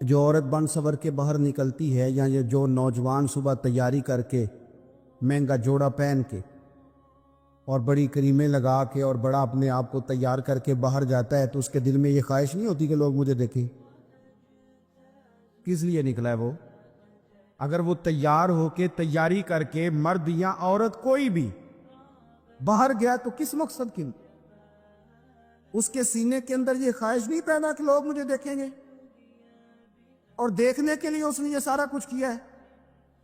جو عورت بن سور کے باہر نکلتی ہے، یا یہ جو نوجوان صبح تیاری کر کے مہنگا جوڑا پہن کے اور بڑی کریمیں لگا کے اور بڑا اپنے آپ کو تیار کر کے باہر جاتا ہے، تو اس کے دل میں یہ خواہش نہیں ہوتی کہ لوگ مجھے دیکھیں؟ کس لیے نکلا ہے وہ؟ اگر وہ تیار ہو کے تیاری کر کے مرد یا عورت کوئی بھی باہر گیا تو کس مقصد کی؟ اس کے سینے کے اندر یہ خواہش نہیں پیدا کہ لوگ مجھے دیکھیں گے؟ اور دیکھنے کے لیے اس نے یہ سارا کچھ کیا ہے۔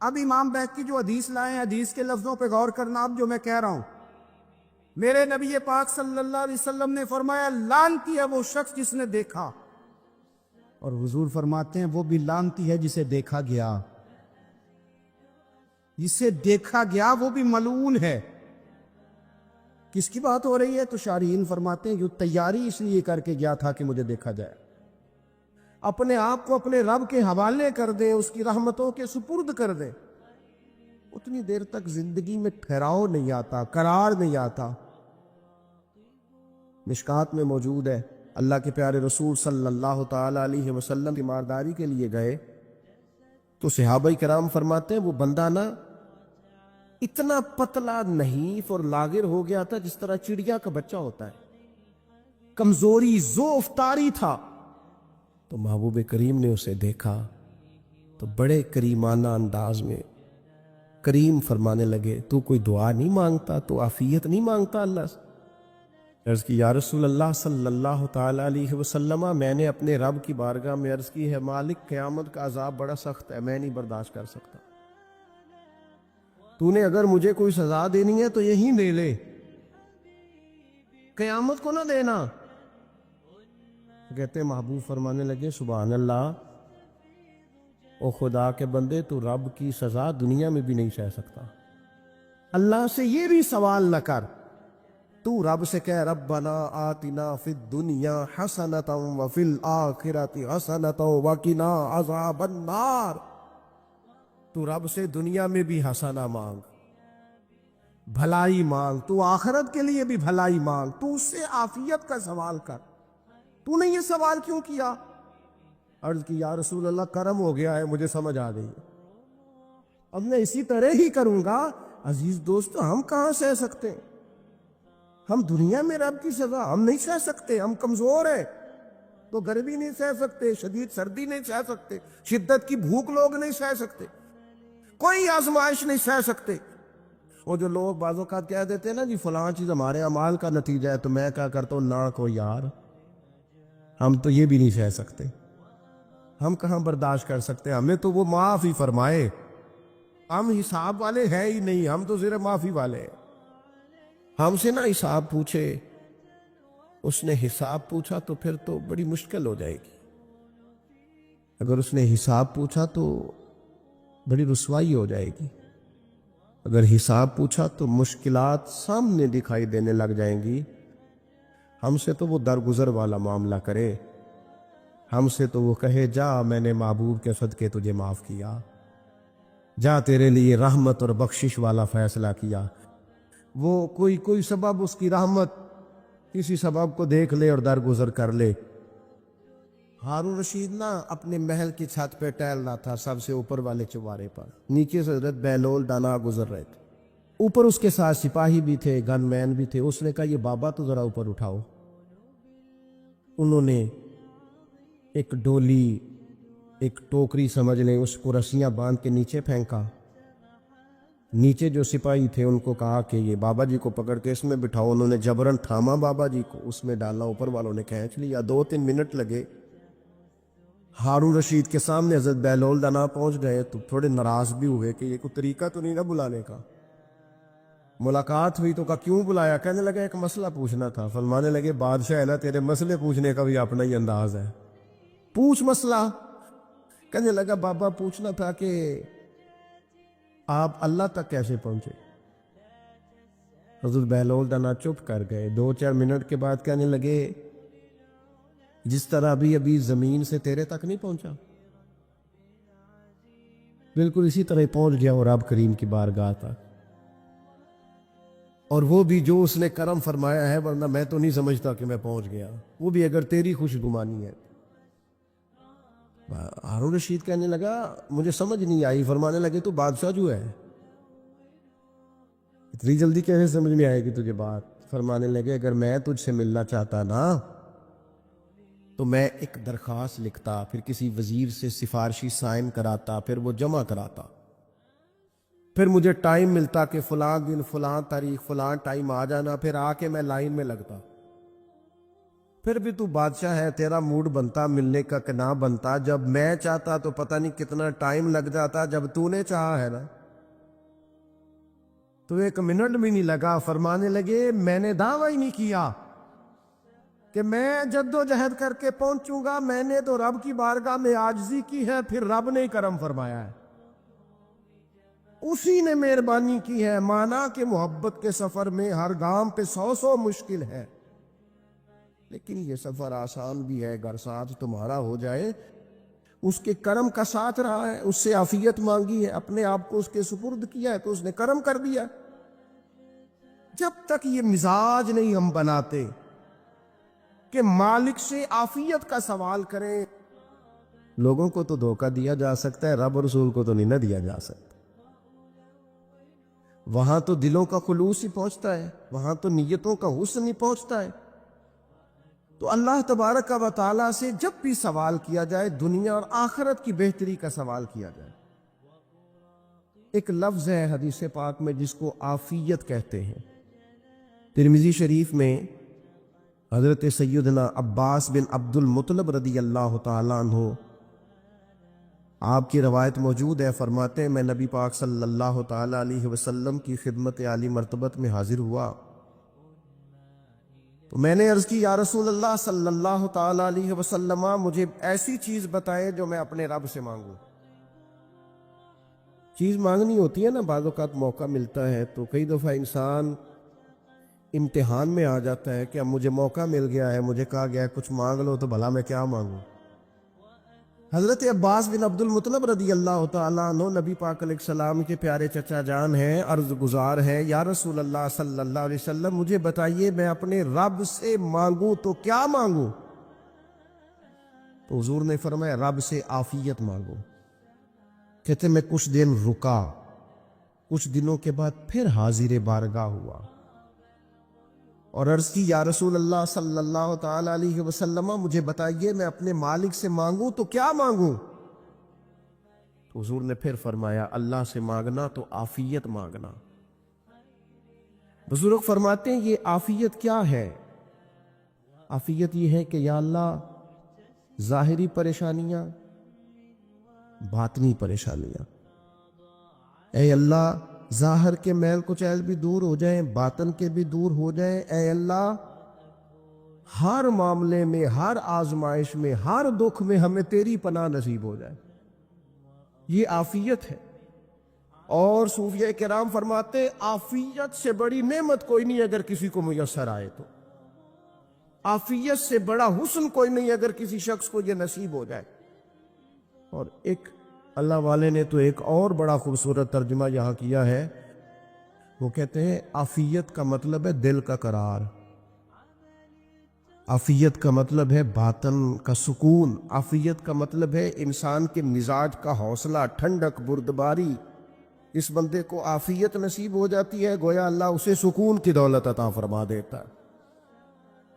اب امام بیک کی جو حدیث لائے ہیں، حدیث کے لفظوں پہ غور کرنا، اب جو میں کہہ رہا ہوں، میرے نبی پاک صلی اللہ علیہ وسلم نے فرمایا لعنتی ہے وہ شخص جس نے دیکھا، اور حضور فرماتے ہیں وہ بھی لعنتی ہے جسے دیکھا گیا، جسے دیکھا گیا وہ بھی ملعون ہے۔ کس کی بات ہو رہی ہے؟ تو شارحین فرماتے ہیں جو تیاری اس لیے کر کے گیا تھا کہ مجھے دیکھا جائے، اپنے آپ کو اپنے رب کے حوالے کر دے، اس کی رحمتوں کے سپرد کر دے، اتنی دیر تک زندگی میں ٹھہراؤ نہیں آتا، قرار نہیں آتا۔ مشکات میں موجود ہے، اللہ کے پیارے رسول صلی اللہ تعالی علیہ وسلم تیمارداری کے لیے گئے تو صحابہ کرام فرماتے ہیں وہ بندہ نا اتنا پتلا نحیف اور لاغر ہو گیا تھا جس طرح چڑیا کا بچہ ہوتا ہے، کمزوری ضعف طاری تھا۔ تو محبوب کریم نے اسے دیکھا تو بڑے کریمانہ انداز میں کریم فرمانے لگے، تو کوئی دعا نہیں مانگتا، تو عافیت نہیں مانگتا اللہ سے؟ عرض کی یا رسول اللہ صلی اللہ تعالی علیہ وسلم، میں نے اپنے رب کی بارگاہ میں عرض کی ہے مالک قیامت کا عذاب بڑا سخت ہے، میں نہیں برداشت کر سکتا، تو نے اگر مجھے کوئی سزا دینی ہے تو یہی دے لے، قیامت کو نہ دینا۔ کہتے محبوب فرمانے لگے سبحان اللہ، او خدا کے بندے تو رب کی سزا دنیا میں بھی نہیں سہ سکتا، اللہ سے یہ بھی سوال نہ کر، تو رب سے کہہ ربنا آتنا فی الدنیا حسنۃ وفی الآخرۃ حسنۃ وقنا عذاب النار، تو رب سے دنیا میں بھی حسنہ مانگ، بھلائی مانگ، تو آخرت کے لیے بھی بھلائی مانگ، تو اس سے عافیت کا سوال کر، تو نے یہ سوال کیوں کیا؟ عرض کی یا رسول اللہ کرم ہو گیا ہے، مجھے سمجھ آ گئی، اب میں اسی طرح ہی کروں گا۔ عزیز دوستو، ہم کہاں سہ سکتے ہیں؟ ہم دنیا میں رب کی سزا ہم نہیں سہ سکتے، ہم کمزور ہیں، تو گرمی نہیں سہ سکتے، شدید سردی نہیں سہ سکتے، شدت کی بھوک لوگ نہیں سہ سکتے، کوئی آزمائش نہیں سہ سکتے۔ وہ جو لوگ بعض اوقات کہہ دیتے ہیں نا جی فلاں چیز ہمارے اعمال کا نتیجہ ہے، تو میں کیا کرتا ہوں، نہ کو یار، ہم تو یہ بھی نہیں سہ سکتے، ہم کہاں برداشت کر سکتے، ہمیں تو وہ معاف ہی فرمائے، ہم حساب والے ہیں ہی نہیں، ہم تو صرف معافی والے ہیں۔ ہم سے نہ حساب پوچھے، اس نے حساب پوچھا تو پھر تو بڑی مشکل ہو جائے گی، اگر اس نے حساب پوچھا تو بڑی رسوائی ہو جائے گی، اگر حساب پوچھا تو مشکلات سامنے دکھائی دینے لگ جائیں گی۔ ہم سے تو وہ درگزر والا معاملہ کرے، ہم سے تو وہ کہے جا میں نے محبوب کے صدقے تجھے معاف کیا، جا تیرے لیے رحمت اور بخشش والا فیصلہ کیا۔ وہ کوئی سبب اس کی رحمت کسی سبب کو دیکھ لے اور درگزر کر لے۔ ہارون رشید نا اپنے محل کی چھت پہ ٹہل رہا تھا، سب سے اوپر والے چوارے پر، نیچے سے حضرت بہلول دانا گزر رہے تھے، اوپر اس کے ساتھ سپاہی بھی تھے، گن مین بھی تھے۔ اس نے کہا یہ بابا تو ذرا اوپر اٹھاؤ۔ انہوں نے ایک ڈولی، ایک ٹوکری سمجھ لیں، اس کو رسیاں باندھ کے نیچے پھینکا۔ نیچے جو سپاہی تھے ان کو کہا کہ یہ بابا جی کو پکڑ کے اس میں بٹھاؤ۔ انہوں نے جبرن تھاما بابا جی کو، اس میں ڈالا، اوپر والوں نے کھینچ لیا۔ 2-3 منٹ لگے۔ ہارون رشید کے سامنے حضرت بہلول دانا پہنچ گئے تو تھوڑے ناراض بھی ہوئے کہ یہ کوئی طریقہ تو نہیں نا بلانے کا۔ ملاقات ہوئی تو کہا کیوں بلایا؟ کہنے لگا ایک مسئلہ پوچھنا تھا۔ فرمانے لگے بادشاہ ہے نا، تیرے مسئلے پوچھنے کا بھی اپنا ہی انداز ہے، پوچھ مسئلہ۔ کہنے لگا بابا پوچھنا تھا کہ آپ اللہ تک کیسے پہنچے؟ حضرت بہلول دانا چپ کر گئے۔ 2-4 منٹ کے بعد کہنے لگے جس طرح ابھی زمین سے تیرے تک نہیں پہنچا، بالکل اسی طرح پہنچ گیا اور رب کریم کی بارگاہ تک، اور وہ بھی جو اس نے کرم فرمایا ہے، ورنہ میں تو نہیں سمجھتا کہ میں پہنچ گیا، وہ بھی اگر تیری خوش گمانی ہے۔ ہارون رشید کہنے لگا مجھے سمجھ نہیں آئی. فرمانے لگے تو بادشاہ جو ہے اتنی جلدی کیسے سمجھ میں آئے گی تجھے بات؟ فرمانے لگے اگر میں تجھ سے ملنا چاہتا نا تو میں ایک درخواست لکھتا، پھر کسی وزیر سے سفارشی سائن کراتا، پھر وہ جمع کراتا، پھر مجھے ٹائم ملتا کہ فلاں دن فلاں تاریخ فلاں ٹائم آ جانا، پھر آ کے میں لائن میں لگتا. پھر بھی تو بادشاہ ہے، تیرا موڈ بنتا ملنے کا کہ نہ بنتا. جب میں چاہتا تو پتہ نہیں کتنا ٹائم لگ جاتا، جب تو نے چاہا ہے نا تو 1 منٹ بھی نہیں لگا. فرمانے لگے میں نے دعویٰ ہی نہیں کیا کہ میں جد و جہد کر کے پہنچوں گا، میں نے تو رب کی بارگاہ میں عاجزی کی ہے، پھر رب نے کرم فرمایا ہے، اسی نے مہربانی کی ہے. مانا کہ محبت کے سفر میں ہر گام پہ 100 مشکل ہے، لیکن یہ سفر آسان بھی ہے اگر ساتھ تمہارا ہو جائے. اس کے کرم کا ساتھ رہا ہے، اس سے عافیت مانگی ہے، اپنے آپ کو اس کے سپرد کیا ہے تو اس نے کرم کر دیا. جب تک یہ مزاج نہیں ہم بناتے کہ مالک سے عافیت کا سوال کریں، لوگوں کو تو دھوکہ دیا جا سکتا ہے، رب اور رسول کو تو نہیں نہ دیا جا سکتا. وہاں تو دلوں کا خلوص ہی پہنچتا ہے، وہاں تو نیتوں کا حسن ہی پہنچتا ہے. تو اللہ تبارک و تعالیٰ سے جب بھی سوال کیا جائے دنیا اور آخرت کی بہتری کا سوال کیا جائے. ایک لفظ ہے حدیث پاک میں جس کو عافیت کہتے ہیں. ترمذی شریف میں حضرت سیدنا عباس بن عبد المطلب رضی اللہ تعالیٰ عنہ آپ کی روایت موجود ہے. فرماتے ہیں میں نبی پاک صلی اللہ تعالیٰ علیہ وسلم کی خدمت عالی مرتبت میں حاضر ہوا تو میں نے عرض کی یا رسول اللہ صلی اللہ تعالیٰ علیہ وسلم مجھے ایسی چیز بتائے جو میں اپنے رب سے مانگوں. چیز مانگنی ہوتی ہے نا، بعض اوقات موقع ملتا ہے تو کئی دفعہ انسان امتحان میں آ جاتا ہے کہ اب مجھے موقع مل گیا ہے، مجھے کہا گیا ہے کچھ مانگ لو، تو بھلا میں کیا مانگوں. حضرت عباس بن عبد المطلب رضی اللہ تعالیٰ عنہ نبی پاک علیہ السلام کے پیارے چچا جان ہیں، عرض گزار ہیں یا رسول اللہ صلی اللہ علیہ وسلم مجھے بتائیے میں اپنے رب سے مانگوں تو کیا مانگوں؟ تو حضور نے فرمایا رب سے عافیت مانگو. کہتے میں کچھ دن رکا، کچھ دنوں کے بعد پھر حاضر بارگاہ ہوا اور عرض کی یا رسول اللہ صلی اللہ تعالیٰ علیہ وسلم مجھے بتائیے میں اپنے مالک سے مانگوں تو کیا مانگوں؟ تو حضور نے پھر فرمایا اللہ سے مانگنا تو عافیت مانگنا. بزرگ فرماتے ہیں یہ عافیت کیا ہے؟ عافیت یہ ہے کہ یا اللہ ظاہری پریشانیاں، باطنی پریشانیاں، اے اللہ ظاہر کے میل کچیل بھی دور ہو جائیں، باطن کے بھی دور ہو جائیں. اے اللہ ہر معاملے میں، ہر آزمائش میں، ہر دکھ میں ہمیں تیری پناہ نصیب ہو جائے. یہ عافیت ہے. اور صوفیہ کرام فرماتے عافیت سے بڑی نعمت کوئی نہیں اگر کسی کو میسر آئے تو، عافیت سے بڑا حسن کوئی نہیں اگر کسی شخص کو یہ نصیب ہو جائے. اور ایک اللہ والے نے تو ایک اور بڑا خوبصورت ترجمہ یہاں کیا ہے، وہ کہتے ہیں عافیت کا مطلب ہے دل کا قرار، عافیت کا مطلب ہے باطن کا سکون، عافیت کا مطلب ہے انسان کے مزاج کا حوصلہ، ٹھنڈک، بردباری. اس بندے کو عافیت نصیب ہو جاتی ہے گویا اللہ اسے سکون کی دولت عطا فرما دیتا ہے.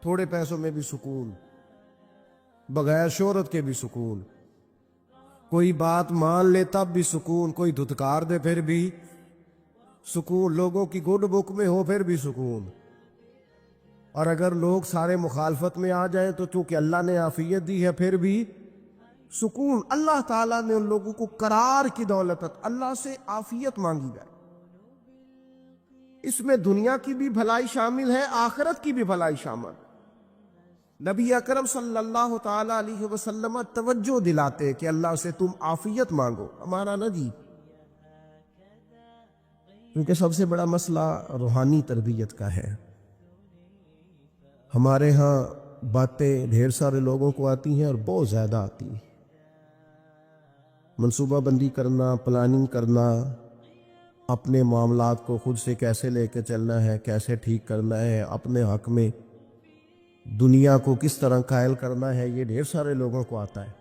تھوڑے پیسوں میں بھی سکون، بغیر شہرت کے بھی سکون، کوئی بات مان لے تب بھی سکون، کوئی دھتکار دے پھر بھی سکون، لوگوں کی گڈ بک میں ہو پھر بھی سکون. اور اگر لوگ سارے مخالفت میں آ جائیں تو چونکہ اللہ نے عافیت دی ہے پھر بھی سکون. اللہ تعالیٰ نے ان لوگوں کو قرار کی دولت، اللہ سے عافیت مانگی جائے. اس میں دنیا کی بھی بھلائی شامل ہے، آخرت کی بھی بھلائی شامل. نبی اکرم صلی اللہ تعالیٰ علیہ وسلم توجہ دلاتے کہ اللہ سے تم عافیت مانگو، ہمارا نہ جی. کیونکہ سب سے بڑا مسئلہ روحانی تربیت کا ہے. ہمارے ہاں باتیں ڈھیر سارے لوگوں کو آتی ہیں اور بہت زیادہ آتی ہیں. منصوبہ بندی کرنا، پلاننگ کرنا، اپنے معاملات کو خود سے کیسے لے کے چلنا ہے، کیسے ٹھیک کرنا ہے، اپنے حق میں دنیا کو کس طرح قائل کرنا ہے، یہ ڈھیر سارے لوگوں کو آتا ہے.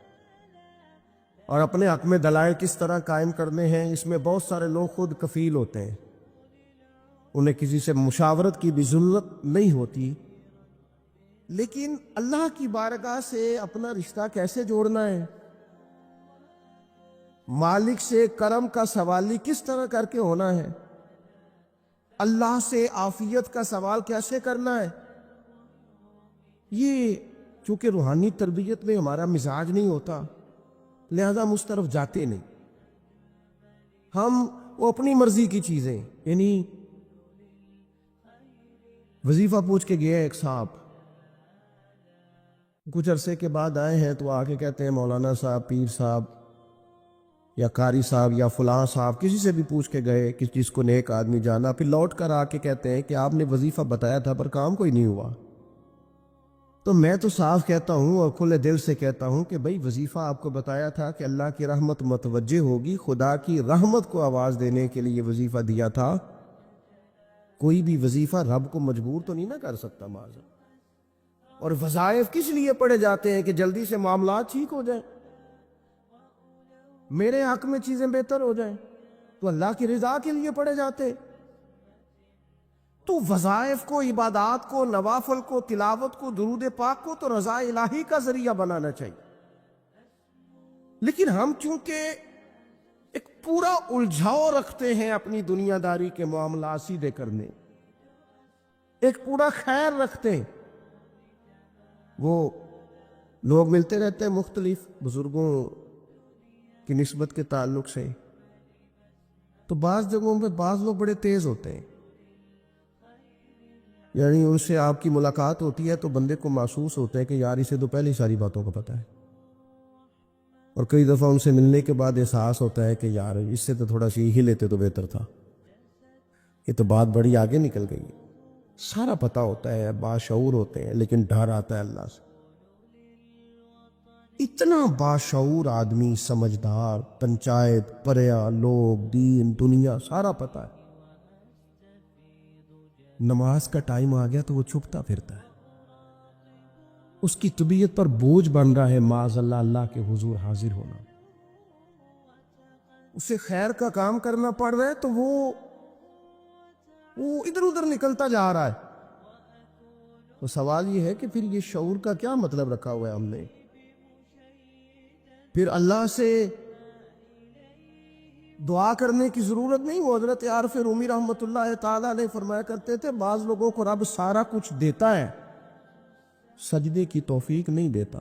اور اپنے حق میں دلائل کس طرح قائم کرنے ہیں، اس میں بہت سارے لوگ خود کفیل ہوتے ہیں، انہیں کسی سے مشاورت کی بھی ضرورت نہیں ہوتی، لیکن اللہ کی بارگاہ سے اپنا رشتہ کیسے جوڑنا ہے، مالک سے کرم کا سوالی کس طرح کر کے ہونا ہے، اللہ سے عافیت کا سوال کیسے کرنا ہے، یہ چونکہ روحانی تربیت میں ہمارا مزاج نہیں ہوتا، لہذا ہم اس طرف جاتے نہیں، ہم وہ اپنی مرضی کی چیزیں، یعنی وظیفہ پوچھ کے گئے ایک صاحب، کچھ عرصے کے بعد آئے ہیں تو آ کے کہتے ہیں مولانا صاحب، پیر صاحب یا قاری صاحب یا فلاں صاحب، کسی سے بھی پوچھ کے گئے کہ جس کو نیک آدمی جانا، پھر لوٹ کر آ کے کہتے ہیں کہ آپ نے وظیفہ بتایا تھا پر کام کوئی نہیں ہوا۔ تو میں تو صاف کہتا ہوں اور کھلے دل سے کہتا ہوں کہ بھائی وظیفہ آپ کو بتایا تھا کہ اللہ کی رحمت متوجہ ہوگی، خدا کی رحمت کو آواز دینے کے لیے وظیفہ دیا تھا، کوئی بھی وظیفہ رب کو مجبور تو نہیں نہ کر سکتا معاذ۔ اور وظائف کس لیے پڑھے جاتے ہیں کہ جلدی سے معاملات ٹھیک ہو جائیں، میرے حق میں چیزیں بہتر ہو جائیں، تو اللہ کی رضا کے لیے پڑھے جاتے۔ تو وظائف کو، عبادات کو، نوافل کو، تلاوت کو، درود پاک کو تو رضا الہی کا ذریعہ بنانا چاہیے، لیکن ہم چونکہ ایک پورا الجھاؤ رکھتے ہیں اپنی دنیا داری کے معاملات سیدھے کرنے، ایک پورا خیر رکھتے ہیں، وہ لوگ ملتے رہتے ہیں مختلف بزرگوں کی نسبت کے تعلق سے، تو بعض جگہوں پہ بعض لوگ بڑے تیز ہوتے ہیں، یعنی ان سے آپ کی ملاقات ہوتی ہے تو بندے کو محسوس ہوتا ہے کہ یار اسے تو پہلے ساری باتوں کا پتہ ہے، اور کئی دفعہ ان سے ملنے کے بعد احساس ہوتا ہے کہ یار اس سے تو تھوڑا سیکھ ہی لیتے تو بہتر تھا، یہ تو بات بڑی آگے نکل گئی ہے، سارا پتہ ہوتا ہے، باشعور ہوتے ہیں، لیکن ڈر آتا ہے اللہ سے۔ اتنا باشعور آدمی، سمجھدار، پنچایت، پریا، لوگ، دین، دنیا سارا پتہ ہے، نماز کا ٹائم آ گیا تو وہ چھپتا پھرتا ہے، اس کی طبیعت پر بوجھ بن رہا ہے معاذ اللہ اللہ کے حضور حاضر ہونا، اسے خیر کا کام کرنا پڑ رہا ہے تو وہ ادھر ادھر نکلتا جا رہا ہے۔ تو سوال یہ ہے کہ پھر یہ شعور کا کیا مطلب رکھا ہوا ہے ہم نے؟ پھر اللہ سے دعا کرنے کی ضرورت نہیں، وہ حضرت عارف رومی رحمۃ اللہ تعالی علیہ فرمایا کرتے تھے بعض لوگوں کو رب سارا کچھ دیتا ہے، سجدے کی توفیق نہیں دیتا۔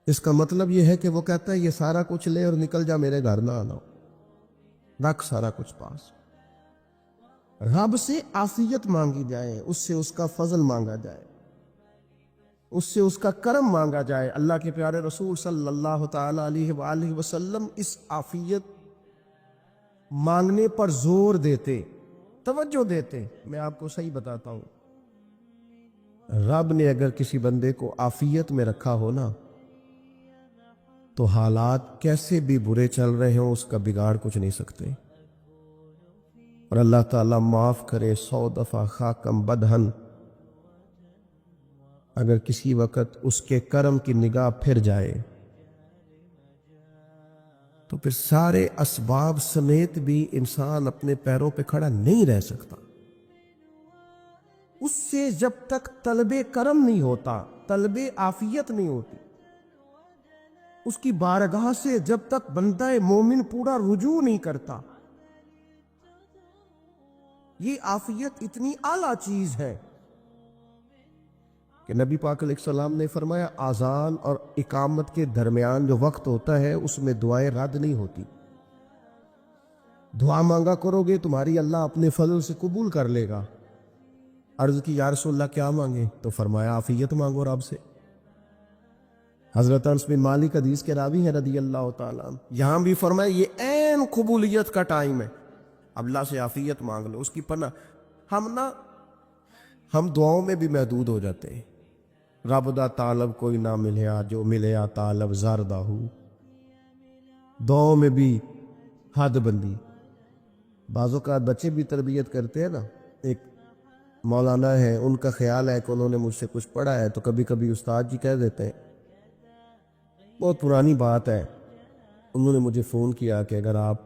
اس کا مطلب یہ ہے کہ وہ کہتا ہے یہ سارا کچھ لے اور نکل جا، میرے گھر نہ آنا، رکھ سارا کچھ پاس۔ رب سے عافیت مانگی جائے، اس سے اس کا فضل مانگا جائے، اس سے اس کا کرم مانگا جائے۔ اللہ کے پیارے رسول صلی اللہ تعالی علیہ وآلہ وسلم اس عافیت مانگنے پر زور دیتے، توجہ دیتے۔ میں آپ کو صحیح بتاتا ہوں، رب نے اگر کسی بندے کو عافیت میں رکھا ہو نا، تو حالات کیسے بھی برے چل رہے ہوں اس کا بگاڑ کچھ نہیں سکتے۔ اور اللہ تعالیٰ معاف کرے، 100 دفعہ خاکم بدہن، اگر کسی وقت اس کے کرم کی نگاہ پھر جائے تو پھر سارے اسباب سمیت بھی انسان اپنے پیروں پہ کھڑا نہیں رہ سکتا۔ اس سے جب تک طلب کرم نہیں ہوتا، طلب عافیت نہیں ہوتی، اس کی بارگاہ سے جب تک بندہ مومن پورا رجوع نہیں کرتا، یہ عافیت اتنی اعلیٰ چیز ہے کہ نبی پاک علیہ السلام نے فرمایا آذان اور اقامت کے درمیان جو وقت ہوتا ہے اس میں دعائیں رد نہیں ہوتی، دعا مانگا کرو گے تمہاری اللہ اپنے فضل سے قبول کر لے گا۔ عرض کی یا رسول اللہ کیا مانگے؟ تو فرمایا عافیت مانگو رب سے۔ حضرت انس بن مالک حدیث کے راوی ہیں رضی اللہ تعالیٰ عنہ، یہاں بھی فرمایا یہ عین قبولیت کا ٹائم ہے، اب اللہ سے عافیت مانگ لو، اس کی پناہ۔ ہم دعاؤں میں بھی محدود ہو جاتے ہیں، رب دا طالب کوئی نہ ملیا، جو ملیا طالب زردہ ہو، دعاؤں میں بھی حد بندی۔ بعض اوقات بچے بھی تربیت کرتے ہیں نا، ایک مولانا ہے، ان کا خیال ہے کہ انہوں نے مجھ سے کچھ پڑھا ہے، تو کبھی کبھی استاد جی کہہ دیتے ہیں، بہت پرانی بات ہے، انہوں نے مجھے فون کیا کہ اگر آپ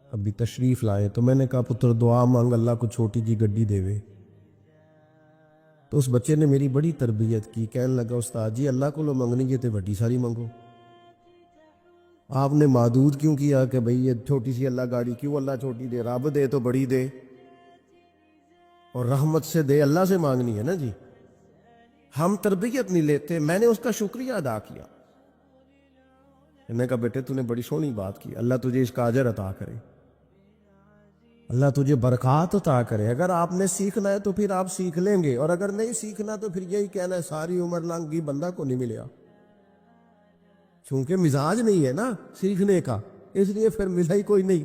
ابھی تشریف لائیں، تو میں نے کہا پتر دعا مانگ اللہ کو چھوٹی جی گڈی دے وے۔ تو اس بچے نے میری بڑی تربیت کی، کہنے لگا استاد جی اللہ کو لو منگنی ہے تو بڑی ساری منگو، آپ نے محدود کیوں کیا کہ بھئی یہ چھوٹی سی اللہ گاڑی کیوں اللہ چھوٹی دے، رب دے تو بڑی دے، اور رحمت سے دے، اللہ سے مانگنی ہے نا جی۔ ہم تربیت نہیں لیتے۔ میں نے اس کا شکریہ ادا کیا، میں نے کہا بیٹے تو نے بڑی سونی بات کی، اللہ تجھے اس کا اجر عطا کرے، اللہ تجھے برکات عطا کرے۔ اگر آپ نے سیکھنا ہے تو پھر آپ سیکھ لیں گے، اور اگر نہیں سیکھنا تو پھر یہی کہنا ہے ساری عمر لنگ گئی بندہ کو نہیں ملیا، چونکہ مزاج نہیں ہے نا سیکھنے کا، اس لیے پھر ملا ہی کوئی نہیں،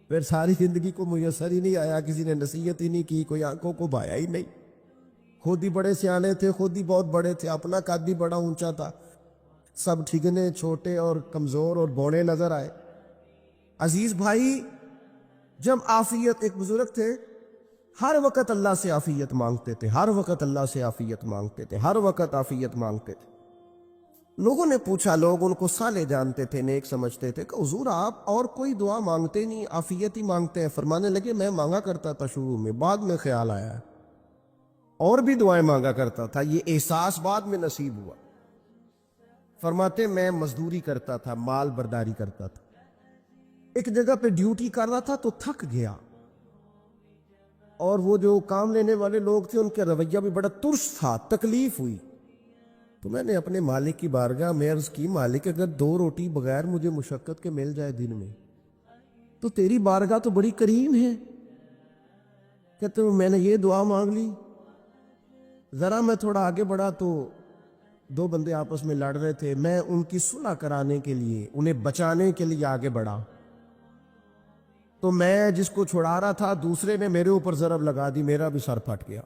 پھر ساری زندگی کو میسر ہی نہیں آیا، کسی نے نصیحت ہی نہیں کی، کوئی آنکھوں کو بھایا ہی نہیں، خود ہی بڑے سیانے تھے، خود ہی بہت بڑے تھے، اپنا قد بھی بڑا اونچا تھا، سب ٹھگنے چھوٹے اور کمزور اور بوڑے نظر آئے۔ عزیز بھائی، جب عافیت، ایک بزرگ تھے ہر وقت اللہ سے عافیت مانگتے تھے، ہر وقت اللہ سے عافیت مانگتے تھے، ہر وقت عافیت مانگتے تھے۔ لوگوں نے پوچھا، لوگ ان کو صالح جانتے تھے، نیک سمجھتے تھے، کہ حضور آپ اور کوئی دعا مانگتے نہیں، عافیت ہی مانگتے ہیں؟ فرمانے لگے میں مانگا کرتا تھا شروع میں، بعد میں خیال آیا ہے اور بھی دعائیں مانگا کرتا تھا، یہ احساس بعد میں نصیب ہوا۔ فرماتے میں مزدوری کرتا تھا، مال برداری کرتا تھا، ایک جگہ پہ ڈیوٹی کر رہا تھا تو تھک گیا، اور وہ جو کام لینے والے لوگ تھے ان کا رویہ بھی بڑا ترس تھا، تکلیف ہوئی، تو میں نے اپنے مالک کی بارگاہ میں عرض کی، مالک اگر 2 روٹی بغیر مجھے مشقت کے مل جائے دن میں تو تیری بارگاہ تو بڑی کریم ہے۔ کہتے ہیں میں نے یہ دعا مانگ لی، ذرا میں تھوڑا آگے بڑھا تو 2 بندے آپس میں لڑ رہے تھے، میں ان کی صلح کرانے کے لیے، انہیں بچانے کے لیے آگے بڑھا، تو میں جس کو چھڑا رہا تھا دوسرے نے میرے اوپر ضرب لگا دی، میرا بھی سر پھٹ گیا۔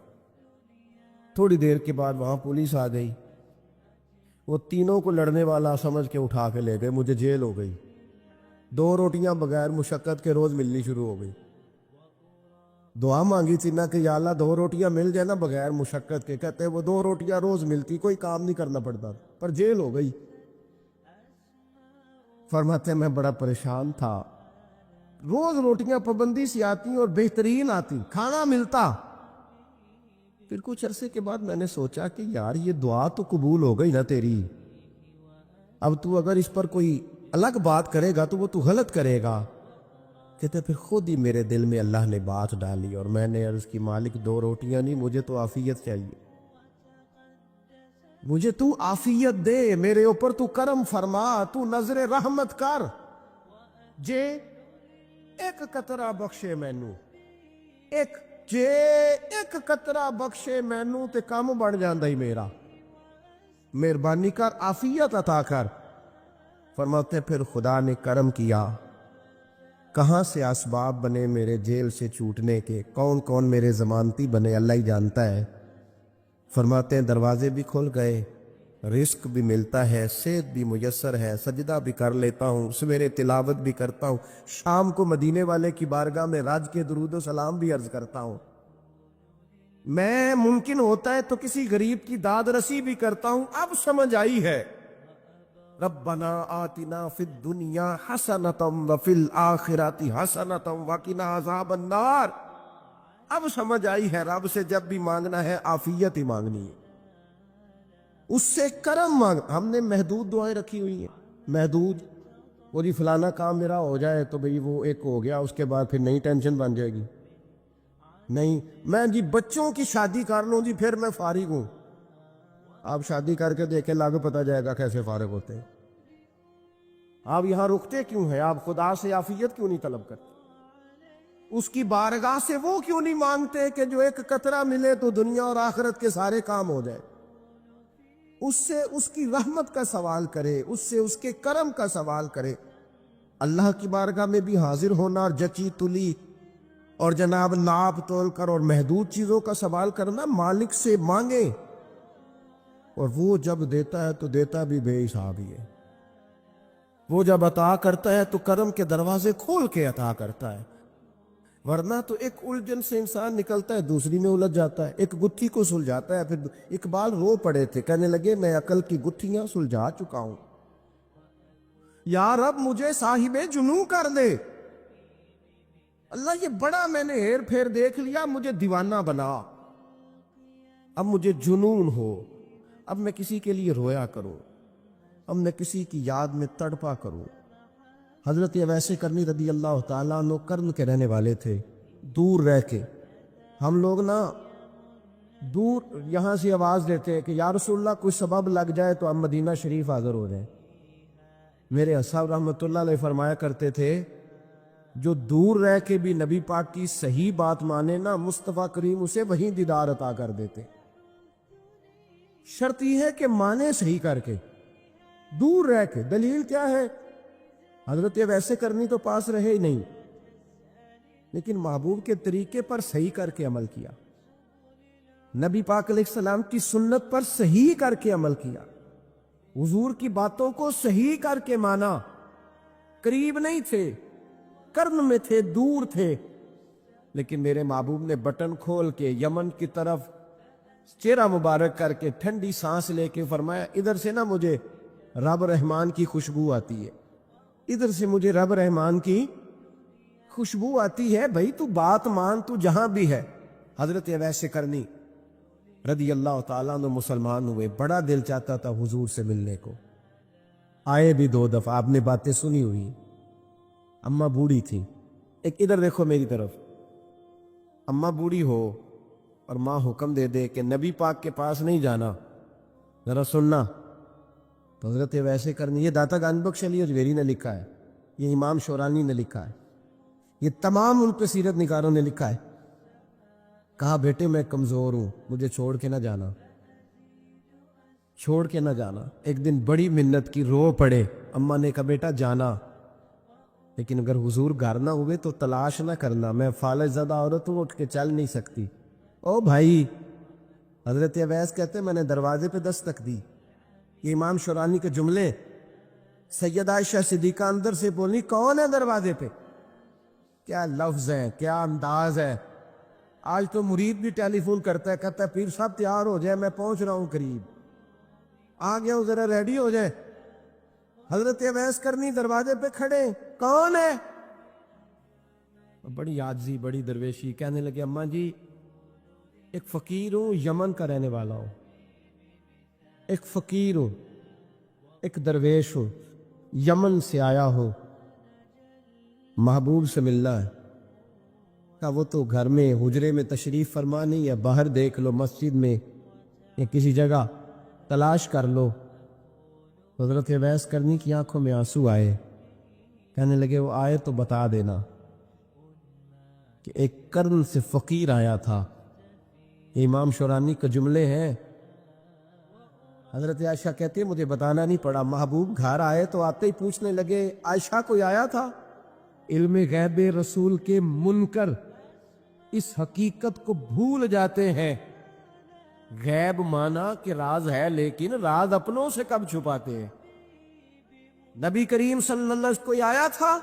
تھوڑی دیر کے بعد وہاں پولیس آ گئی، وہ تینوں کو لڑنے والا سمجھ کے اٹھا کے لے گئے، مجھے جیل ہو گئی، 2 روٹیاں بغیر مشقت کے روز ملنی شروع ہو گئی۔ دعا مانگی تھی نا کہ یا اللہ 2 روٹیاں مل جائے نا بغیر مشقت کے، کہتے وہ 2 روٹیاں روز ملتی، کوئی کام نہیں کرنا پڑتا، پر جیل ہو گئی۔ فرماتے میں بڑا پریشان تھا، روز روٹیاں پابندی سے آتی اور بہترین آتی، کھانا ملتا۔ پھر کچھ عرصے کے بعد میں نے سوچا کہ یار یہ دعا تو قبول ہو گئی نا تیری، اب تو اگر اس پر کوئی الگ بات کرے گا تو وہ تو غلط کرے گا۔ کہتے پھر خود ہی میرے دل میں اللہ نے بات ڈالی، اور میں نے عرض کی مالک 2 روٹیاں نہیں، مجھے تو عافیت چاہیے، مجھے تو عافیت دے، میرے اوپر تو کرم فرما، تو نظر رحمت کر، جے ایک قطرہ بخشے مینوں، جے ایک قطرہ بخشے مینوں تے کام بن جاندا ہی میرا، مہربانی کر عافیت عطا کر۔ فرماتے پھر خدا نے کرم کیا، کہاں سے اسباب بنے میرے جیل سے چھوٹنے کے، کون کون میرے ضمانتی بنے اللہ ہی جانتا ہے۔ فرماتے ہیں دروازے بھی کھل گئے، رزق بھی ملتا ہے، صحت بھی میسر ہے، سجدہ بھی کر لیتا ہوں، سویرے تلاوت بھی کرتا ہوں، شام کو مدینے والے کی بارگاہ میں راج کے درود و سلام بھی عرض کرتا ہوں، میں ممکن ہوتا ہے تو کسی غریب کی داد رسی بھی کرتا ہوں۔ اب سمجھ آئی ہے، ربنا آتنا فی الدنیا حسنۃ وفی الآخرۃ حسنۃ وقنا عذاب النار۔ اب سمجھ آئی ہے رب سے جب بھی مانگنا ہے عافیت ہی مانگنی ہے، اس سے کرم مانگ۔ ہم نے محدود دعائیں رکھی ہوئی ہیں، محدود، وہ جی فلانا کام میرا ہو جائے تو بھئی وہ ایک ہو گیا، اس کے بعد پھر نئی ٹینشن بن جائے گی، نہیں میں جی بچوں کی شادی کر لوں جی پھر میں فارغ ہوں۔ آپ شادی کر کے دیکھیں لاگو پتہ جائے گا کیسے فارغ ہوتے ہیں۔ آپ یہاں رکتے کیوں ہیں؟ آپ خدا سے عافیت کیوں نہیں طلب کرتے؟ اس کی بارگاہ سے وہ کیوں نہیں مانگتے کہ جو ایک قطرہ ملے تو دنیا اور آخرت کے سارے کام ہو جائے؟ اس سے اس کی رحمت کا سوال کرے، اس سے اس کے کرم کا سوال کرے۔ اللہ کی بارگاہ میں بھی حاضر ہونا اور جچی تلی اور جناب ناپ تول کر اور محدود چیزوں کا سوال کرنا، مالک سے مانگے، اور وہ جب دیتا ہے تو دیتا بھی بے حساب ہی ہے، وہ جب عطا کرتا ہے تو کرم کے دروازے کھول کے عطا کرتا ہے، ورنہ تو ایک الجھن سے انسان نکلتا ہے دوسری میں الجھ جاتا ہے، ایک گتھی کو سلجھاتا ہے۔ پھر اقبال رو پڑے تھے، کہنے لگے میں عقل کی گتھیاں سلجھا چکا ہوں، یا رب مجھے صاحب جنوں کر دے، اللہ یہ بڑا میں نے ہیر پھیر دیکھ لیا، مجھے دیوانہ بنا، اب مجھے جنون ہو، اب میں کسی کے لیے رویا کروں، اب میں کسی کی یاد میں تڑپا کروں۔ حضرت اویس کرنی رضی اللہ تعالیٰ عنہ کرن کے رہنے والے تھے، دور رہ کے۔ ہم لوگ نا دور یہاں سے آواز دیتے کہ یا رسول اللہ کوئی سبب لگ جائے تو ہم مدینہ شریف حاضر ہو جائیں۔ میرے اصحاب رحمۃ اللہ علیہ فرمایا کرتے تھے جو دور رہ کے بھی نبی پاک کی صحیح بات مانے نا، مصطفیٰ کریم اسے وہیں دیدار عطا کر دیتے۔ شرط یہ ہے کہ مانے صحیح کر کے، دور رہ کے۔ دلیل کیا ہے؟ حضرت ویسے کرنی تو پاس رہے ہی نہیں، لیکن محبوب کے طریقے پر صحیح کر کے عمل کیا، نبی پاک علیہ السلام کی سنت پر صحیح کر کے عمل کیا، حضور کی باتوں کو صحیح کر کے مانا۔ قریب نہیں تھے، کرن میں تھے، دور تھے، لیکن میرے محبوب نے بٹن کھول کے یمن کی طرف چہرہ مبارک کر کے ٹھنڈی سانس لے کے فرمایا ادھر سے نا مجھے رب رحمان کی خوشبو آتی ہے، ادھر سے مجھے رب رحمان کی خوشبو آتی ہے، بھائی تو بات مان، تو جہاں بھی ہے۔ حضرت اویس کرنی رضی اللہ تعالیٰ عنہ مسلمان ہوئے، بڑا دل چاہتا تھا حضور سے ملنے کو، آئے بھی 2 دفعہ، آپ نے باتیں سنی ہوئی۔ اماں بوڑھی تھی، ایک ادھر دیکھو میری طرف، اماں بوڑھی ہو اور ماں حکم دے دے کہ نبی پاک کے پاس نہیں جانا، ذرا سننا، تو حضرت ویسے کرنی، یہ داتا گان بخش علی اجویری نے لکھا ہے، یہ امام شورانی نے لکھا ہے، یہ تمام ان پہ سیرت نگاروں نے لکھا ہے، کہا بیٹے میں کمزور ہوں، مجھے چھوڑ کے نہ جانا، چھوڑ کے نہ جانا۔ ایک دن بڑی منت کی، رو پڑے، اماں نے کہا بیٹا جانا، لیکن اگر حضور گھر نہ ہوئے تو تلاش نہ کرنا، میں فالج زدہ عورت ہوں، اٹھ کے چل نہیں سکتی۔ او بھائی، حضرت اویس کہتے میں نے دروازے پہ دستک دی، یہ امام شورانی کے جملے، سیدہ عائشہ صدیقہ اندر سے بولی کون ہے دروازے پہ؟ کیا لفظ ہے، کیا انداز ہے! آج تو مرید بھی ٹیلی فون کرتا ہے، کہتا ہے پیر صاحب تیار ہو جائے، میں پہنچ رہا ہوں قریب، آ گیا ہوں، ذرا ریڈی ہو جائے۔ حضرت اویس کرنی دروازے پہ کھڑے، کون ہے؟ بڑی عاجزی، بڑی درویشی، کہنے لگے اماں جی ایک فقیر ہوں، یمن کا رہنے والا ہوں، ایک فقیر ہوں، ایک درویش ہوں، یمن سے آیا ہوں، محبوب سے ملنا ہے۔ کہا وہ تو گھر میں حجرے میں تشریف فرما نہیں ہے، باہر دیکھ لو، مسجد میں یا کسی جگہ تلاش کر لو۔ حضرت اویس کرنی کی آنکھوں میں آنسو آئے، کہنے لگے وہ آئے تو بتا دینا کہ ایک کرن سے فقیر آیا تھا۔ یہ امام شورانی کے جملے ہیں۔ حضرت عائشہ کہتے مجھے بتانا نہیں پڑا، محبوب گھر آئے تو آتے ہی پوچھنے لگے عائشہ کوئی آیا تھا؟ علم غیب رسول کے منکر اس حقیقت کو بھول جاتے ہیں، غیب مانا کہ راز ہے، لیکن راز اپنوں سے کب چھپاتے ہیں؟ نبی کریم صلی اللہ علیہ وسلم کوئی آیا تھا؟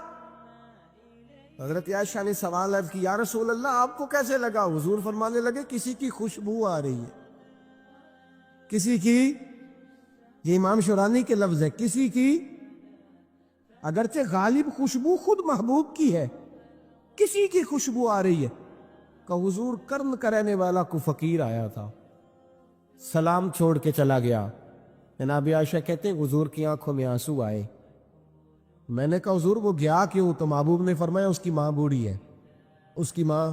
حضرت عائشہ نے سوال عرض کی یا رسول اللہ آپ کو کیسے لگا؟ حضور فرمانے لگے کسی کی خوشبو آ رہی ہے، کسی کی، یہ امام شورانی کے لفظ ہے، کسی کی، اگرچہ غالب خوشبو خود محبوب کی ہے، کسی کی خوشبو آ رہی ہے۔ کہ حضور کرن کا رہنے والا کو فقیر آیا تھا، سلام چھوڑ کے چلا گیا۔ جناب عائشہ کہتے ہیں حضور کی آنکھوں میں آنسو آئے۔ میں نے کہا حضور وہ گیا کیوں؟ تو محبوب نے فرمایا اس کی ماں بوڑھی ہے، اس کی ماں۔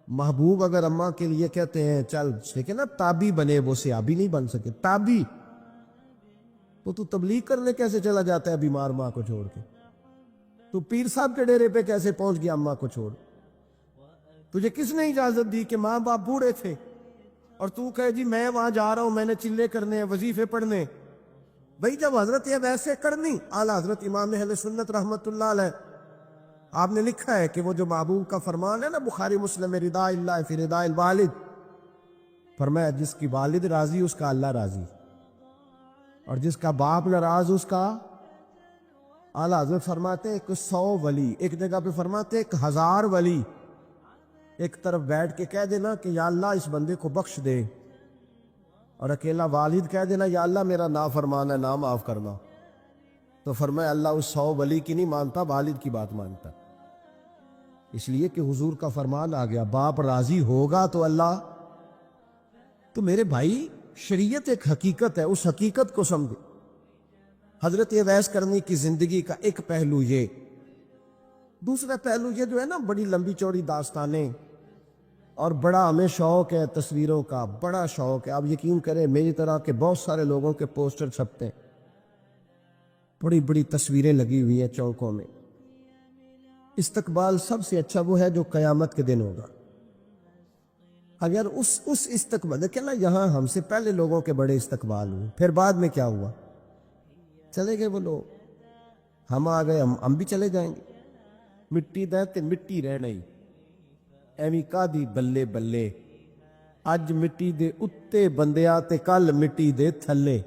محبوب اگر اماں کے لیے کہتے ہیں چل دیکھیں نا تابی بنے، وہ صحابی نہیں بن سکے، تابی، تو تبلیغ کرنے کیسے چلا جاتا ہے بیمار ماں کو چھوڑ کے؟ تو پیر صاحب کے ڈیرے پہ کیسے پہنچ گیا اماں کو چھوڑ؟ تجھے کس نے اجازت دی کہ ماں باپ بوڑھے تھے اور تو کہے جی میں وہاں جا رہا ہوں، میں نے چلے کرنے ہیں، وظیفے پڑھنے؟ بھئی جب حضرت ویسے کرنی اعلیٰ حضرت امام اہل سنت رحمت اللہ علیہ، آپ نے لکھا ہے کہ وہ جو محبوب کا فرمان ہے نا بخاری مسلم، رضا اللہ فی رضا الوالد، فرمایا جس کی والد راضی اس کا اللہ راضی، اور جس کا باپ ناراض اس کا، اعلیٰ حضرت فرماتے ہیں 100 ولی، ایک جگہ پہ فرماتے ہیں 1000 ولی ایک طرف بیٹھ کے کہہ دینا کہ یا اللہ اس بندے کو بخش دے، اور اکیلا والد کہہ دینا یا اللہ میرا نافرمان ہے، نہ معاف کرنا۔ تو فرمایا اللہ اس 100 ولی کی نہیں مانتا، والد کی بات مانتا، اس لیے کہ حضور کا فرمان آ گیا باپ راضی ہوگا تو اللہ۔ تو میرے بھائی شریعت ایک حقیقت ہے، اس حقیقت کو سمجھے۔ حضرت اویس کرنی کی زندگی کا ایک پہلو یہ، دوسرا پہلو یہ جو ہے نا بڑی لمبی چوڑی داستانیں، اور بڑا ہمیں شوق ہے تصویروں کا، بڑا شوق ہے۔ آپ یقین کریں میری طرح کے بہت سارے لوگوں کے پوسٹر چھپتے ہیں، بڑی بڑی تصویریں لگی ہوئی ہیں چوکوں میں۔ استقبال سب سے اچھا وہ ہے جو قیامت کے دن ہوگا۔ اگر اس استقبال دیکھیں نا، یہاں ہم سے پہلے لوگوں کے بڑے استقبال ہوئے، پھر بعد میں کیا ہوا؟ چلے گئے وہ لوگ، ہم آ گئے، ہم بھی چلے جائیں گے۔ مٹی دے تے مٹی رہنا ہی ایویں کا دی بلے بلے، اج مٹی دے اتے بندیا تے کل مٹی دے تھلے۔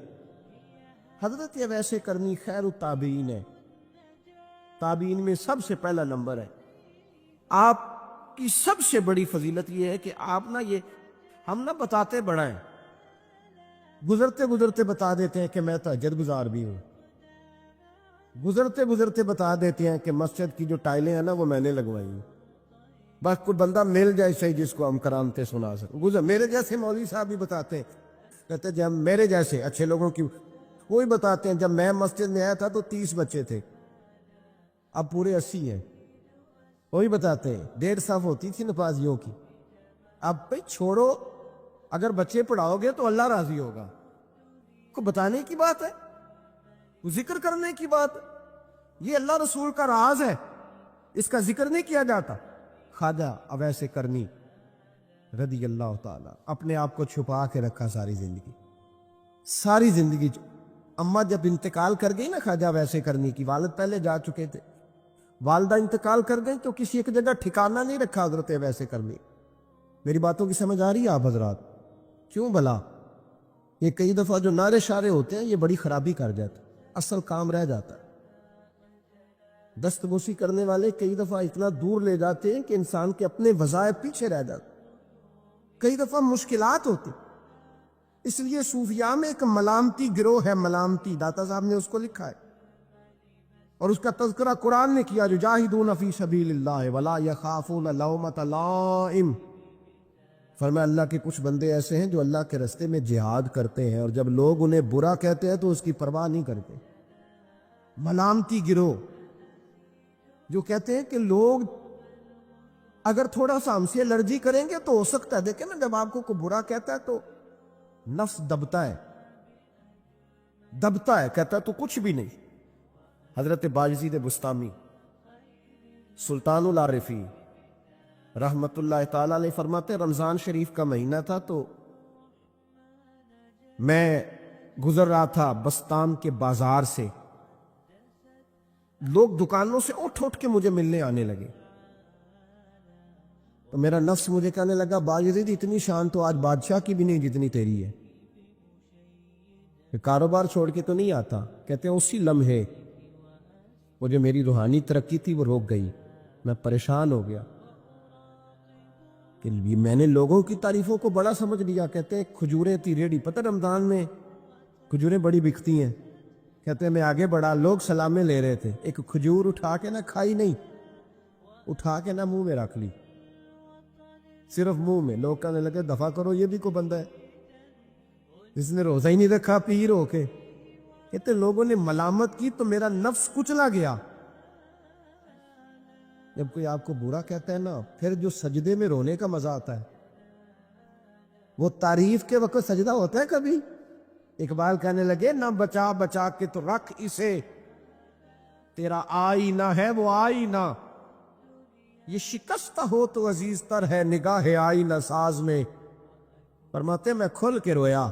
حضرت اویس کرنی خیر التابعین ہے، تابعین میں سب سے پہلا نمبر ہے۔ آپ کی سب سے بڑی فضیلت یہ ہے کہ آپ نا، یہ ہم نا بتاتے بڑا ہیں، گزرتے گزرتے بتا دیتے ہیں کہ میں تہجد گزار بھی ہوں، گزرتے گزرتے بتا دیتے ہیں کہ مسجد کی جو ٹائلیں ہیں نا وہ میں نے لگوائی ہیں، بس کوئی بندہ مل جائے صحیح جس کو ہم کرامتے سنا سکیں۔ میرے جیسے مولوی صاحب بھی بتاتے ہیں، کہتے ہیں جب میرے جیسے اچھے لوگوں کی وہی بتاتے ہیں، جب میں مسجد میں آیا تھا تو 30 بچے تھے، اب پورے 80 ہیں۔ وہی بتاتے ہیں 1.5 صف ہوتی تھی نمازیوں کی، اب بھائی چھوڑو، اگر بچے پڑھاؤ گے تو اللہ راضی ہوگا۔ کو بتانے کی بات ہے، ذکر کرنے کی بات ہے، یہ اللہ رسول کا راز ہے، اس کا ذکر نہیں کیا جاتا۔ خواجہ اویس کرنی رضی اللہ تعالی اپنے آپ کو چھپا کے رکھا ساری زندگی، ساری زندگی۔ اماں جب انتقال کر گئی نا خواجہ اویس کرنی کی، والد پہلے جا چکے تھے، والدہ انتقال کر گئی تو کسی ایک جگہ ٹھکانہ نہیں رکھا حضرت اویس کرنی۔ میری باتوں کی سمجھ آ رہی ہے آپ حضرات؟ کیوں بھلا؟ یہ کئی دفعہ جو نعرے شارے ہوتے ہیں یہ بڑی خرابی کر جاتے ہیں، اصل کام رہ جاتا ہے۔ دست بوسی کرنے والے کئی دفعہ اتنا دور لے جاتے ہیں کہ انسان کے اپنے وظائف پیچھے رہ جاتے، کئی دفعہ مشکلات ہوتی۔ اس لیے صوفیاء میں ایک ملامتی گروہ ہے، ملامتی، داتا صاحب نے اس کو لکھا ہے، اور اس کا تذکرہ قرآن نے کیا، یجاہدون فی سبیل اللہ ولا یخافون لومۃ لائم۔ فرمایا اللہ کے کچھ بندے ایسے ہیں جو اللہ کے راستے میں جہاد کرتے ہیں، اور جب لوگ انہیں برا کہتے ہیں تو اس کی پرواہ نہیں کرتے۔ ملامتی گروہ جو کہتے ہیں کہ لوگ اگر تھوڑا سا ہم سے الرجی کریں گے تو ہو سکتا ہے، دیکھیں نا جب آپ کو کوئی برا کہتا ہے تو نفس دبتا ہے، دبتا ہے، کہتا ہے تو کچھ بھی نہیں۔ حضرت باجزید بستامی سلطان العارفین رحمت اللہ تعالی علیہ فرماتے رمضان شریف کا مہینہ تھا تو میں گزر رہا تھا بستان کے بازار سے، لوگ دکانوں سے اٹھ اٹھ کے مجھے ملنے آنے لگے، تو میرا نفس مجھے کہنے لگا باجزید اتنی شان تو آج بادشاہ کی بھی نہیں جتنی تیری ہے، کہ کاروبار چھوڑ کے تو نہیں آتا۔ کہتے ہیں اسی لمحے وہ جو میری روحانی ترقی تھی وہ روک گئی، میں پریشان ہو گیا کہ میں نے لوگوں کی تعریفوں کو بڑا سمجھ لیا۔ کہتے ہیں کھجوریں تھی ریڑھی، پتہ رمضان میں کھجوریں بڑی بکتی ہیں، کہتے ہیں میں آگے بڑھا، لوگ سلامیں لے رہے تھے، ایک کھجور اٹھا کے نہ کھائی نہیں، اٹھا کے نہ منہ میں رکھ لی، صرف منہ میں۔ لوگ کہنے لگے دفع کرو، یہ بھی کوئی بندہ ہے جس نے روزہ ہی نہیں رکھا پیر ہو کے۔ کہتے لوگوں نے ملامت کی تو میرا نفس کچلا گیا۔ جب کوئی آپ کو برا کہتا ہے نا، پھر جو سجدے میں رونے کا مزہ آتا ہے، وہ تعریف کے وقت سجدہ ہوتا ہے کبھی؟ اقبال کہنے لگے نہ بچا بچا کے تو رکھ اسے، تیرا آئینہ ہے وہ آئینہ، یہ شکستہ ہو تو عزیز تر ہے نگاہ آئینہ ساز میں۔ فرماتے میں کھل کے رویا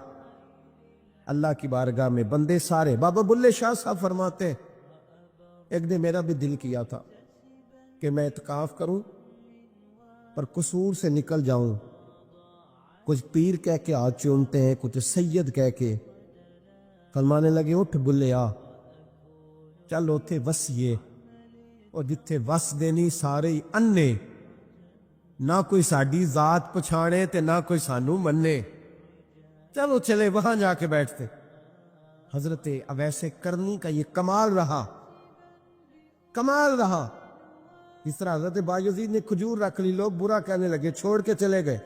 اللہ کی بارگاہ میں، بندے سارے۔ بابا بلے شاہ صاحب فرماتے ایک دن میرا بھی دل کیا تھا کہ میں اعتکاف کروں پر قصور سے نکل جاؤں، کچھ پیر کہہ کے ہاتھ چومتے ہیں، کچھ سید کہہ کے۔ فرمانے لگے اٹھ بلے آ، چل اوتھے وسیے، اور جتھے وس دینی سارے ہی انے، نہ کوئی ساڈی ذات پچھانے تے نہ کوئی سانو منے، چلو چلے وہاں جا کے بیٹھتے۔ حضرت اویس کرنی کا یہ کمال رہا، کمال رہا۔ اس طرح حضرت بایزید نے کھجور رکھ لی، لوگ برا کہنے لگے، چھوڑ کے چلے گئے۔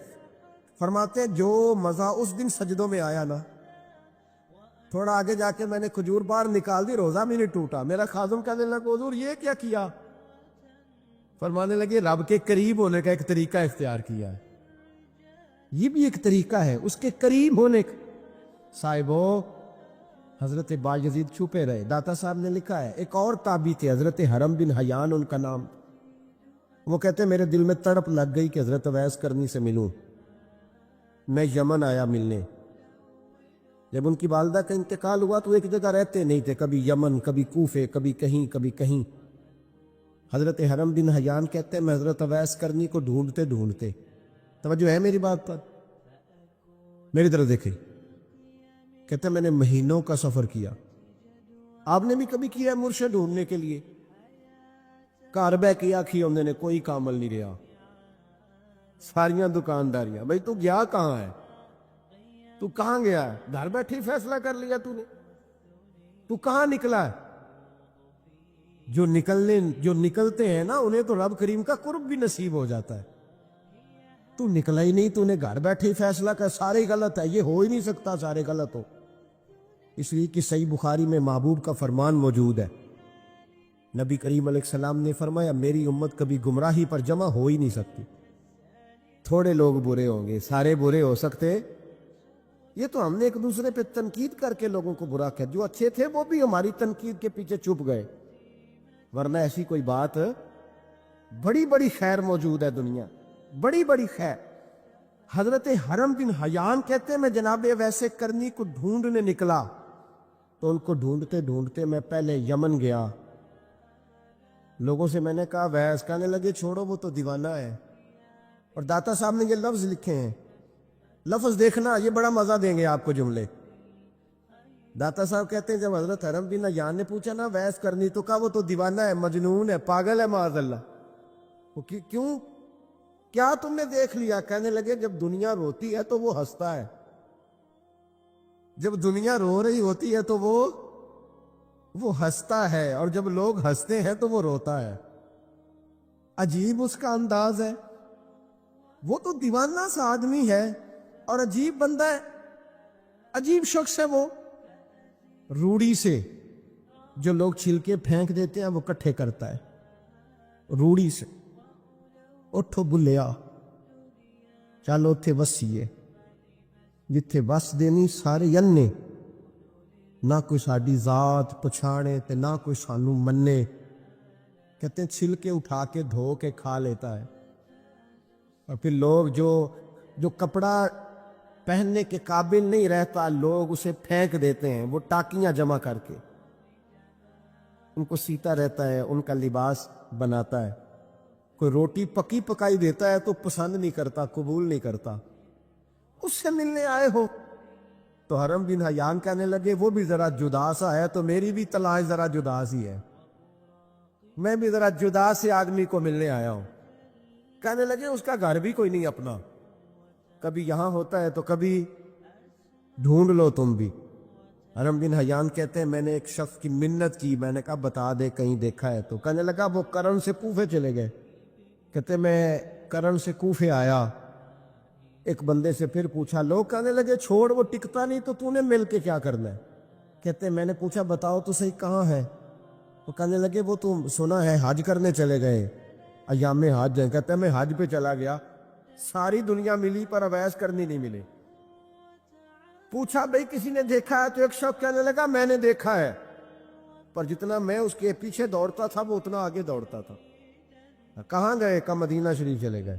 فرماتے جو مزہ اس دن سجدوں میں آیا نا، تھوڑا آگے جا کے میں نے کھجور باہر نکال دی، روزہ میں نہیں ٹوٹا۔ میرا خادم کہنے لگا حضور یہ کیا کیا؟ فرمانے لگے رب کے قریب ہونے کا ایک طریقہ اختیار کیا ہے، یہ بھی ایک طریقہ ہے اس کے قریب ہونے کا۔ صاحبو حضرت بایزید چھپے رہے۔ داتا صاحب نے لکھا ہے ایک اور تابعی تھے حضرت حرم بن حیان ان کا نام، وہ کہتے میرے دل میں تڑپ لگ گئی کہ حضرت اویس کرنی سے ملوں۔ میں یمن آیا ملنے، جب ان کی والدہ کا انتقال ہوا تو ایک جگہ رہتے نہیں تھے، کبھی یمن، کبھی کوفے، کبھی کہیں کبھی کہیں۔ حضرت حرم بن حیان کہتے ہیں میں حضرت اویس کرنی کو ڈھونڈتے ڈھونڈتے، توجہ ہے میری بات پر، میری طرف دیکھیں، کہتے ہیں میں نے مہینوں کا سفر کیا۔ آپ نے بھی کبھی کیا ہے مرشد ڈھونڈنے کے لیے؟ گھر بہ کے آکھی ہوندے نے کوئی کامل نہیں رہا، ساریاں دکانداریاں، بھائی تو گیا کہاں ہے؟ تو کہاں گیا ہے؟ گھر بیٹھے فیصلہ کر لیا تو نے؟ تو کہاں نکلا ہے؟ جو نکلتے ہیں نا انہیں تو رب کریم کا قرب بھی نصیب ہو جاتا ہے۔ تو نکلا ہی نہیں، تو نے گھر بیٹھے فیصلہ کر سارے غلط ہے، یہ ہو ہی نہیں سکتا سارے غلط ہو۔ اس لیے کہ صحیح بخاری میں محبوب کا فرمان موجود ہے، نبی کریم علیہ السلام نے فرمایا میری امت کبھی گمراہی پر جمع ہو ہی نہیں سکتی، تھوڑے لوگ برے ہوں گے، سارے برے ہو سکتے؟ یہ تو ہم نے ایک دوسرے پہ تنقید کر کے لوگوں کو برا کیا، جو اچھے تھے وہ بھی ہماری تنقید کے پیچھے چھپ گئے، ورنہ ایسی کوئی بات، بڑی بڑی خیر موجود ہے دنیا، بڑی بڑی خیر۔ حضرت حرم بن حیان کہتے ہیں میں جناب اویس کرنی کو ڈھونڈنے نکلا، تو ان کو ڈھونڈتے ڈھونڈتے میں پہلے یمن گیا۔ لوگوں سے میں نے کہا اویس، کہنے لگے چھوڑو وہ تو دیوانہ ہے۔ اور داتا صاحب نے یہ لفظ لکھے ہیں، لفظ دیکھنا یہ بڑا مزہ دیں گے آپ کو جملے۔ داتا صاحب کہتے ہیں جب حضرت حرم بن حیان نے پوچھا نا اویس کرنی، تو کہا وہ تو دیوانہ ہے، مجنون ہے، پاگل ہے معاذ اللہ۔ وہ کیوں؟ کیا تم نے دیکھ لیا؟ کہنے لگے جب دنیا روتی ہے تو وہ ہنستا ہے، جب دنیا رو رہی ہوتی ہے تو وہ ہنستا ہے، اور جب لوگ ہنستے ہیں تو وہ روتا ہے۔ عجیب اس کا انداز ہے، وہ تو دیوانہ سا آدمی ہے اور عجیب بندہ ہے، عجیب شخص ہے وہ۔ روڑی سے جو لوگ چھلکے پھینک دیتے ہیں وہ کٹھے کرتا ہے، روڑی سے۔ اٹھو بلیا چلو اتھے وسیے، جتھے بس دینی سارے ینے، نہ کوئی ساڈی ذات پچھاڑے تے نہ کوئی سانو منے۔ کہتے ہیں چھلکے اٹھا کے دھو کے کھا لیتا ہے، اور پھر لوگ جو کپڑا پہننے کے قابل نہیں رہتا لوگ اسے پھینک دیتے ہیں، وہ ٹاکیاں جمع کر کے ان کو سیتا رہتا ہے، ان کا لباس بناتا ہے۔ کوئی روٹی پکی پکائی دیتا ہے تو پسند نہیں کرتا، قبول نہیں کرتا، اس سے ملنے آئے ہو۔ تو حرم بن حیان کہنے لگے وہ بھی ذرا جدا سا ہے تو میری بھی تلاش ذرا جدا سی ہے، میں بھی ذرا جدا سے آدمی کو ملنے آیا ہوں۔ کہنے لگے اس کا گھر بھی کوئی نہیں اپنا، کبھی یہاں ہوتا ہے تو کبھی ڈھونڈ لو تم بھی۔ حرم بن حیان کہتے ہیں میں نے ایک شخص کی منت کی، میں نے کہا بتا دے کہیں دیکھا ہے تو۔ کہنے لگا وہ کرن سے کوفے چلے گئے۔ کہتے میں کرن سے کوفے آیا، ایک بندے سے پھر پوچھا، لوگ کہنے لگے چھوڑ وہ ٹکتا نہیں تو نے مل کے کیا کرنا ہے؟ کہتے میں نے پوچھا بتاؤ تو صحیح کہاں ہے؟ وہ کہنے لگے وہ تو سنا ہے حج کرنے چلے گئے، ایام حج ہیں۔ کہتے میں حج پہ چلا گیا، ساری دنیا ملی پر اویس کرنی نہیں ملے۔ پوچھا بھئی کسی نے دیکھا ہے؟ تو ایک شخص کہنے لگا میں نے دیکھا ہے، پر جتنا میں اس کے پیچھے دوڑتا تھا وہ اتنا آگے دوڑتا تھا۔ کہاں گئے؟ کہ مدینہ شریف چلے گئے۔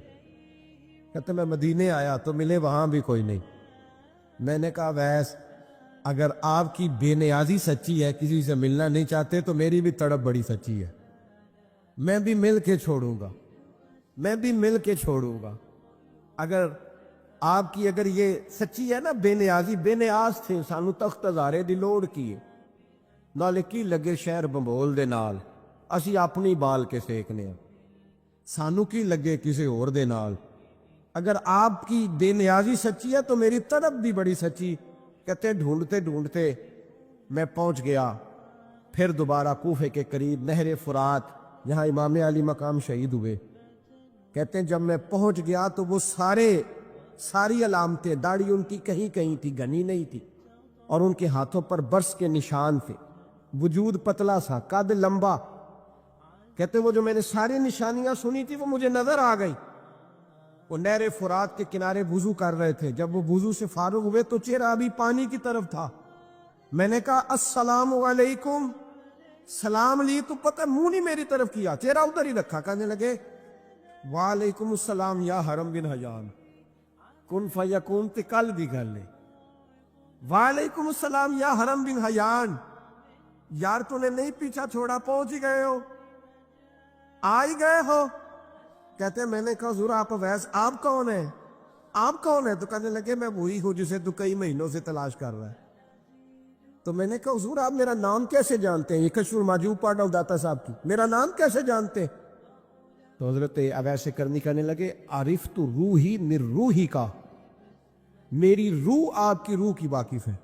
کہتے میں مدینے آیا تو ملے وہاں بھی کوئی نہیں۔ میں نے کہا ویس اگر آپ کی بے نیازی سچی ہے، کسی سے ملنا نہیں چاہتے، تو میری بھی تڑپ بڑی سچی ہے، میں بھی مل کے چھوڑوں گا، میں بھی مل کے چھوڑوں گا۔ اگر آپ کی اگر یہ سچی ہے نا بے نیازی، بے نیاز تھے، سانو تخت ہزارے دی لوڑ کیے، نالے کی لگے شہر بمبول دے نال، اسی اپنی بال کے سیکنے ہیں، سانو کی لگے کسی اور دے نال۔ اگر آپ کی بے نیازی سچی ہے تو میری طرف بھی بڑی سچی۔ کہتے ڈھونڈتے ڈھونڈتے میں پہنچ گیا. پھر دوبارہ کوفے کے قریب نہر فرات جہاں امام علی مقام شہید ہوئے. کہتے ہیں جب میں پہنچ گیا تو وہ ساری علامتیں، داڑھی ان کی کہیں کہیں تھی، گھنی نہیں تھی، اور ان کے ہاتھوں پر برس کے نشان تھے. وجود پتلا سا، قد لمبا. کہتے ہیں وہ جو میں نے ساری نشانیاں سنی تھی وہ مجھے نظر آ گئی. وہ نہر فرات کے کنارے وضو کر رہے تھے. جب وہ وضو سے فارغ ہوئے تو چہرہ ابھی پانی کی طرف تھا. میں نے کہا السلام علیکم. سلام لی تو پتہ منہ نہیں میری طرف کیا، چہرہ ادھر ہی رکھا. کہنے لگے وعلیکم السلام یا حرم بن حیان. کن فیکون تے کل بھی گل ہے. وعلیکم السلام یا حرم بن حیان. یار تو نے نہیں پیچھا چھوڑا، پہنچ ہی گئے ہو، آ ہی گئے ہو. کہتے ہیں میں نے کہا حضور آپ اویس، آپ کون ہیں؟ آپ کون ہیں؟ تو کہنے لگے میں وہی ہوں جسے تو کئی مہینوں سے تلاش کر رہا ہے. تو میں نے کہا حضور آپ میرا نام کیسے جانتے ہیں؟ یہ کشف المحجوب پڑھ رہا ہوں داتا صاحب کی، میرا نام کیسے جانتے؟ تو حضرت اویس کرنی کہنے لگے عرفت روحی من روحی کا، میری روح آپ کی روح کی واقف ہے.